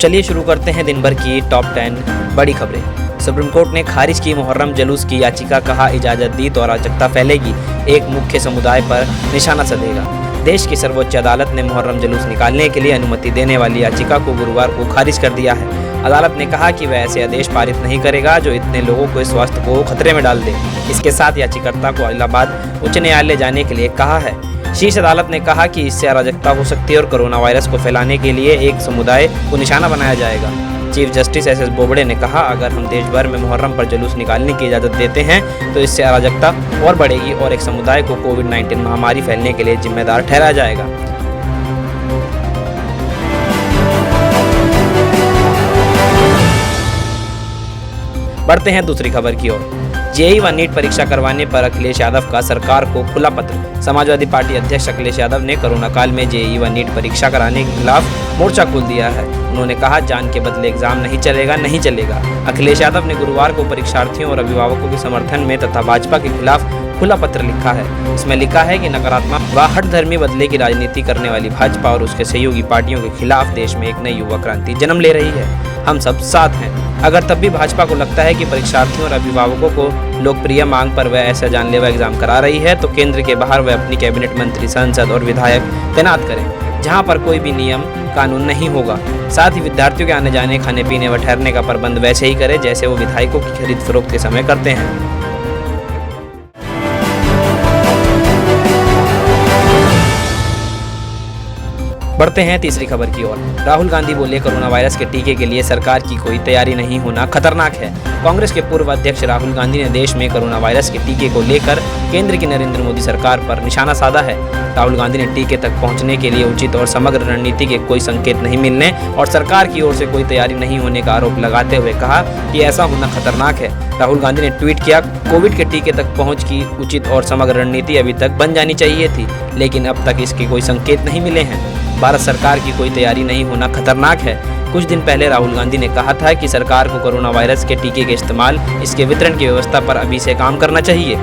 चलिए शुरू करते हैं दिन भर की टॉप 10 बड़ी खबरें। सुप्रीम कोर्ट ने खारिज की मुहर्रम जुलूस की याचिका, कहा इजाज़त दी तो अराजकता फैलेगी, एक मुख्य समुदाय पर निशाना साधेगा। देश की सर्वोच्च अदालत ने मुहर्रम जुलूस निकालने के लिए अनुमति देने वाली याचिका को गुरुवार को खारिज कर दिया है। अदालत ने कहा कि वह ऐसे आदेश पारित नहीं करेगा जो इतने लोगों के स्वास्थ्य को खतरे में डाल दे। इसके साथ याचिकाकर्ता को इलाहाबाद उच्च न्यायालय जाने के लिए कहा है। शीर्ष अदालत ने कहा कि इससे अराजकता हो सकती है और कोरोना वायरस को फैलाने के लिए एक समुदाय को निशाना बनाया जाएगा। चीफ जस्टिस एस बोबड़े ने कहा, अगर हम देश भर में मुहर्रम पर जुलूस निकालने की इजाज़त देते हैं तो इससे अराजकता और बढ़ेगी और एक समुदाय को कोविड-19 महामारी फैलने के लिए जिम्मेदार ठहराया जाएगा। बढ़ते हैं दूसरी खबर की ओर। जेईई व नीट परीक्षा करवाने पर अखिलेश यादव का सरकार को खुला पत्र। समाजवादी पार्टी अध्यक्ष अखिलेश यादव ने कोरोना काल में जेईई व नीट परीक्षा कराने के खिलाफ मोर्चा खोल दिया है। उन्होंने कहा, जान के बदले एग्जाम नहीं चलेगा। अखिलेश यादव ने गुरुवार को परीक्षार्थियों और अभिभावकों के समर्थन में तथा भाजपा के खिलाफ खुला पत्र लिखा है। इसमें लिखा है कि नकारात्मक व हठधर्मी बदले की राजनीति करने वाली भाजपा और उसके सहयोगी पार्टियों के खिलाफ देश में एक नई युवा क्रांति जन्म ले रही है। हम सब साथ हैं। अगर तब भी भाजपा को लगता है कि परीक्षार्थियों और अभिभावकों को लोकप्रिय मांग पर वह ऐसा जानलेवा एग्जाम करा रही है, तो केंद्र के बाहर वह अपनी कैबिनेट मंत्री, सांसद और विधायक तैनात करें, जहां पर कोई भी नियम कानून नहीं होगा। साथ ही विद्यार्थियों के आने जाने, खाने पीने व ठहरने का प्रबंध वैसे ही करें जैसे वो विधायकों की खरीद फरोख्त के समय करते हैं। बढ़ते हैं तीसरी खबर की ओर। राहुल गांधी बोले, कोरोना वायरस के टीके के लिए सरकार की कोई तैयारी नहीं होना खतरनाक है। कांग्रेस के पूर्व अध्यक्ष राहुल गांधी ने देश में कोरोना वायरस के टीके को लेकर केंद्र की नरेंद्र मोदी सरकार पर निशाना साधा है। राहुल गांधी ने टीके तक पहुंचने के लिए उचित और समग्र रणनीति के कोई संकेत नहीं मिलने और सरकार की ओर से कोई तैयारी नहीं होने का आरोप लगाते हुए कहा कि ऐसा होना खतरनाक है। राहुल गांधी ने ट्वीट किया, कोविड के टीके तक पहुंच की उचित और समग्र रणनीति अभी तक बन जानी चाहिए थी, लेकिन अब तक इसके कोई संकेत नहीं मिले हैं। भारत सरकार की कोई तैयारी नहीं होना खतरनाक है। कुछ दिन पहले राहुल गांधी ने कहा था कि सरकार को कोरोना वायरस के टीके के इस्तेमाल, इसके वितरण की व्यवस्था पर अभी से काम करना चाहिए।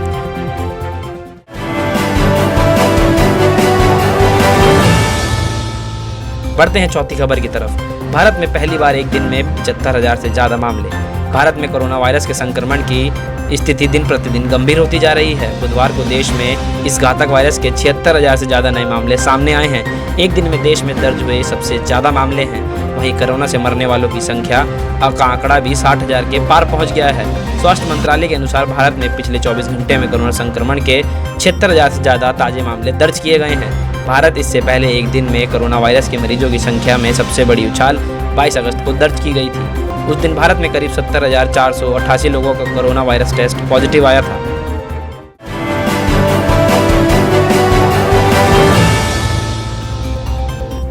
बढ़ते हैं चौथी खबर की तरफ। भारत में पहली बार एक दिन में 75,000 से ज्यादा मामले। भारत में कोरोना वायरस के संक्रमण की स्थिति दिन प्रतिदिन गंभीर होती जा रही है। बुधवार को देश में इस घातक वायरस के 76,000 से ज्यादा नए मामले सामने आए हैं। एक दिन में देश में दर्ज हुए सबसे ज्यादा मामले हैं। वहीं कोरोना से मरने वालों की संख्या का आंकड़ा भी 60,000 के पार पहुंच गया है। स्वास्थ्य मंत्रालय के अनुसार भारत में पिछले 24 घंटे में कोरोना संक्रमण के 76,000 से ज्यादा ताजे मामले दर्ज किए गए हैं। भारत इससे पहले एक दिन में कोरोना वायरस के मरीजों की संख्या में सबसे बड़ी उछाल 22 अगस्त को दर्ज की गई थी। उस दिन भारत में करीब 70,488 लोगों का कोरोना वायरस टेस्ट पॉजिटिव आया था।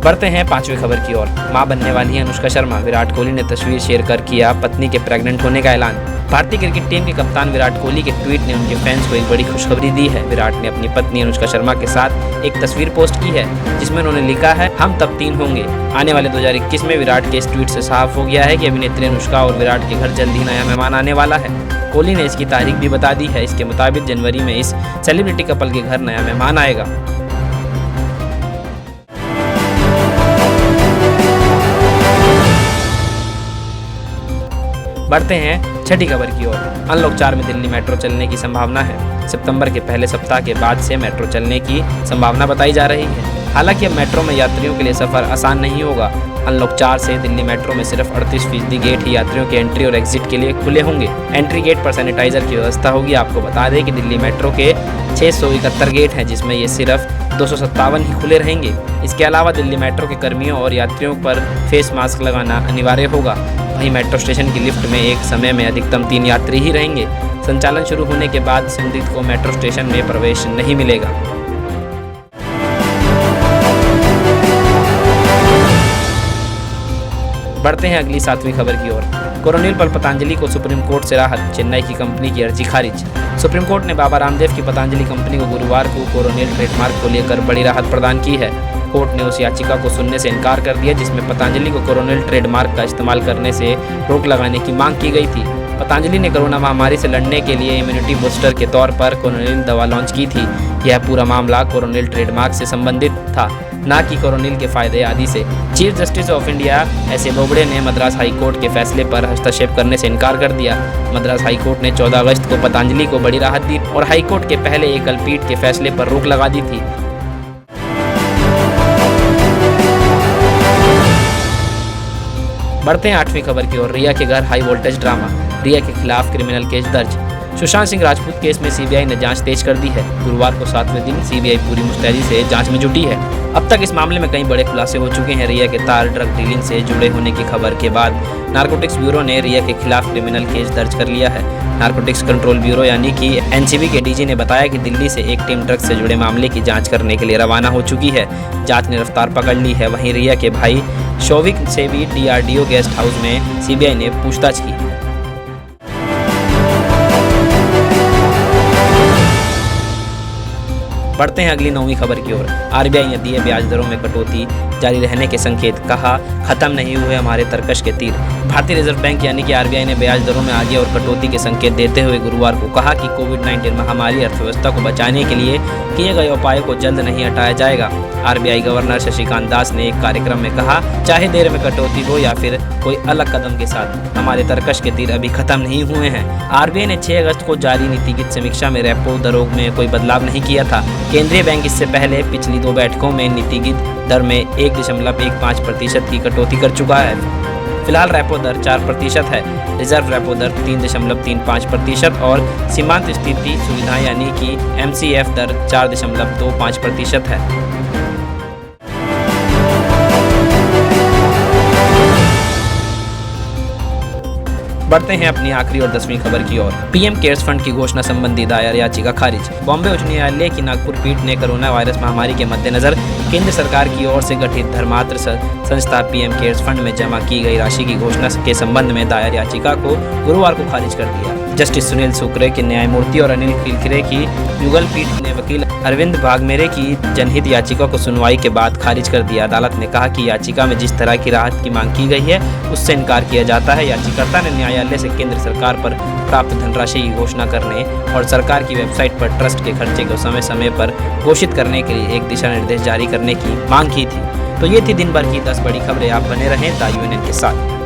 बढ़ते हैं पांचवी खबर की ओर। मां बनने वाली हैं अनुष्का शर्मा। विराट कोहली ने तस्वीर शेयर कर किया पत्नी के प्रेग्नेंट होने का ऐलान। भारतीय क्रिकेट टीम के कप्तान विराट कोहली के ट्वीट ने उनके फैंस को एक बड़ी खुशखबरी दी है। विराट ने अपनी पत्नी अनुष्का शर्मा के साथ एक तस्वीर पोस्ट की है, जिसमें उन्होंने लिखा है, हम तब 3 होंगे। आने वाले 2021 में विराट के इस ट्वीट से साफ हो गया है कि अभिनेत्री अनुष्का और विराट के घर जल्द ही नया मेहमान आने वाला है। कोहली ने इसकी तारीख भी बता दी है। इसके मुताबिक जनवरी में इस सेलिब्रिटी कपल के घर नया मेहमान आएगा। बढ़ते हैं छठी खबर की ओर। अनलॉक 4 में दिल्ली मेट्रो चलने की संभावना है। सितंबर के पहले सप्ताह के बाद से मेट्रो चलने की संभावना बताई जा रही है। हालांकि अब मेट्रो में यात्रियों के लिए सफर आसान नहीं होगा। अनलॉक 4 से दिल्ली मेट्रो में सिर्फ 38% गेट ही यात्रियों के एंट्री और एग्जिट के लिए खुले होंगे। एंट्री गेट पर सैनिटाइजर की व्यवस्था होगी। आपको बता दें कि दिल्ली मेट्रो के 671 गेट हैं, जिसमें ये सिर्फ 257 ही खुले रहेंगे। इसके अलावा दिल्ली मेट्रो के कर्मियों और यात्रियों पर फेस मास्क लगाना अनिवार्य होगा। वहीं मेट्रो स्टेशन की लिफ्ट में एक समय में अधिकतम 3 यात्री ही रहेंगे। संचालन शुरू होने के बाद संदिग्ध को मेट्रो स्टेशन में प्रवेश नहीं मिलेगा। बढ़ते हैं अगली 7वीं खबर की ओर। कोरोनिल पर पतंजलि को सुप्रीम कोर्ट से राहत। चेन्नई की कंपनी की अर्जी खारिज। सुप्रीम कोर्ट ने बाबा रामदेव की पतंजलि कंपनी को गुरुवार को कोरोनिल ट्रेडमार्क को लेकर बड़ी राहत प्रदान की है। कोर्ट ने उस याचिका को सुनने से इनकार कर दिया जिसमें पतंजलि को कोरोनिल ट्रेडमार्क का इस्तेमाल करने से रोक लगाने की मांग की गई थी। पतंजलि ने कोरोना महामारी से लड़ने के लिए इम्यूनिटी बूस्टर के तौर पर कोरोनिल दवा लॉन्च की थी। यह पूरा मामला कोरोनिल ट्रेडमार्क से संबंधित था। न कि कोरोनिल के फायदे आदि से। Chief justice of India एस.ए. Bobde ने मद्रास हाई कोर्ट के फैसले पर हस्तक्षेप करने से इनकार कर दिया। मद्रास हाई कोर्ट ने 14 अगस्त को पतंजलि को बड़ी राहत दी और हाई कोर्ट के पहले एकल पीठ के फैसले पर रोक लगा दी थी। बढ़ते हैं 8वीं खबर की ओर। रिया के घर हाई वोल्टेज ड्रामा, रिया के खिलाफ क्रिमिनल केस दर्ज। सुशांत सिंह राजपूत केस में सीबीआई ने जांच तेज कर दी है। गुरुवार को 7वें दिन सीबीआई पूरी मुस्तैदी से जांच में जुटी है। अब तक इस मामले में कई बड़े खुलासे हो चुके हैं। रिया के तार ड्रग डीलिंग से जुड़े होने की खबर के बाद नारकोटिक्स ब्यूरो ने रिया के खिलाफ क्रिमिनल केस दर्ज कर लिया है। नारकोटिक्स कंट्रोल ब्यूरो यानी कि एनसीबी के डीजी ने बताया कि दिल्ली से एक टीम ड्रग्स से जुड़े मामले की जांच करने के लिए रवाना हो चुकी है। जांच ने रफ्तार पकड़ ली है। वहीं रिया के भाई शौविक से भी DRDO गेस्ट हाउस में सीबीआई ने पूछताछ की। बढ़ते हैं अगली 9वीं खबर की ओर। आरबीआई ने दिए ब्याज दरों में कटौती जारी रहने के संकेत, कहा खत्म नहीं हुए हमारे तरकश के तीर। भारतीय रिजर्व बैंक यानी कि आरबीआई ने ब्याज दरों में आगे और कटौती के संकेत देते हुए गुरुवार को कहा कि कोविड-19 महामारी अर्थव्यवस्था को बचाने के लिए किए गए उपायों को जल्द नहीं हटाया जाएगा। आरबीआई गवर्नर शशिकांत दास ने एक कार्यक्रम में कहा, चाहे देर में कटौती हो या फिर कोई अलग कदम के साथ, हमारे तरकश के तीर अभी खत्म नहीं हुए हैं। आरबीआई ने 6 अगस्त को जारी नीतिगत समीक्षा में रेपो दरों में कोई बदलाव नहीं किया था। केंद्रीय बैंक इससे पहले पिछली 2 बैठकों में नीतिगत दर में 1.15% की कटौती कर चुका है। फिलहाल रेपो दर 4% है। रिजर्व रेपो दर 3.35% और सीमांत स्थिति सुविधा यानी कि MCF दर 4.25% है। बढ़ते हैं अपनी आखिरी और 10वीं खबर की ओर। पीएम केयर्स फंड की घोषणा संबंधी दायर याचिका खारिज। बॉम्बे उच्च न्यायालय की नागपुर पीठ ने कोरोना वायरस महामारी के मद्देनजर केंद्र सरकार की ओर से गठित धर्मात्र संस्था पीएम केयर्स फंड में जमा की गई राशि की घोषणा के संबंध में दायर याचिका को गुरुवार को खारिज कर दिया। जस्टिस सुनील सुक्रे के न्यायमूर्ति और अनिल किलखिरे की युगल पीठ ने वकील अरविंद भागमेरे की जनहित याचिका को सुनवाई के बाद खारिज कर दिया। अदालत ने कहा कि याचिका में जिस तरह की राहत की मांग की गई है उससे इनकार किया जाता है। याचिकाकर्ता ने न्यायालय से केंद्र सरकार पर प्राप्त धनराशि की घोषणा करने और सरकार की वेबसाइट पर ट्रस्ट के खर्चे को समय समय पर घोषित करने के लिए एक दिशा निर्देश जारी करने की मांग की थी। तो ये थी दिन भर की 10 बड़ी खबरें। आप बने रहें द यूएनएन के साथ।